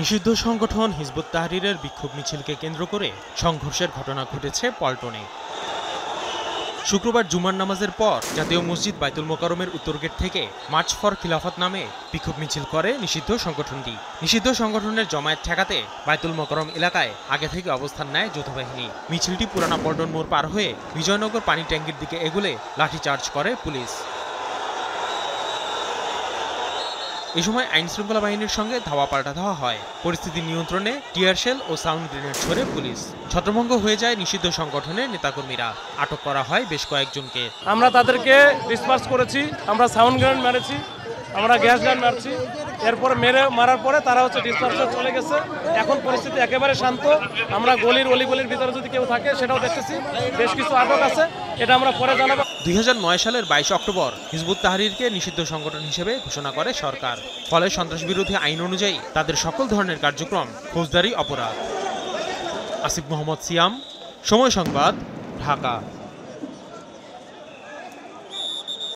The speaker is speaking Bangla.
নিষিদ্ধ সংগঠন হিজবুত তাহরীরের বিক্ষোভ মিছিলকে কেন্দ্র করে সংঘর্ষের ঘটনা ঘটেছে পল্টনে। শুক্রবার জুমার নামাজের পর জাতীয় মসজিদ বাইতুল মোকাররমের উত্তর গেট থেকে মার্চ ফর খিলাফত নামে বিক্ষোভ মিছিল করে নিষিদ্ধ সংগঠনটি। নিষিদ্ধ সংগঠনের জমায়েত ঠেকাতে বাইতুল মোকাররম এলাকায় আগে থেকে অবস্থান নেয় যৌথবাহিনী। মিছিলটি পুরানা পল্টন মোড় পার হয়ে বিজয়নগর পানি ট্যাঙ্কির দিকে এগুলে লাঠিচার্জ করে পুলিশ। এ সময় আইনশৃঙ্খলা বাহিনীর সঙ্গে ধাওয়া পাল্টা ধাওয়া হয়। পরিস্থিতি নিয়ন্ত্রণে টিয়ারশেল ও সাউন্ড গ্রেনেড ছোড়ে পুলিশ। ছত্রভঙ্গ হয়ে যায় নিষিদ্ধ সংগঠনের নেতাকর্মীরা। আটক করা হয় বেশ কয়েকজনকে। আমরা তাদেরকে ডিসপার্স করেছি, আমরা সাউন্ড গ্রেনেড মেরেছি, আমরা গ্যাস গান মারছি। এরপর মারার পরে তারা ডিসপার্সে চলে গেছে। এখন পরিস্থিতি একেবারে শান্ত। আমরা অলিগলির ভিতরে যদি কেউ থাকে সেটাও দেখতেছি। বেশ কিছু আটক আছে, এটা আমরা পরে জানাবো। 2009 সালের 22 অক্টোবর হিজবুত তাহরীরকে নিষিদ্ধ সংগঠন হিসেবে ঘোষণা করে সরকার। ফলে সন্ত্রাস বিরোধী আইন অনুযায়ী তাদের সকল ধরনের কার্যক্রম ফৌজদারি অপরাধ। আসিফ মোহাম্মদ সিয়াম, সময় সংবাদ, ঢাকা।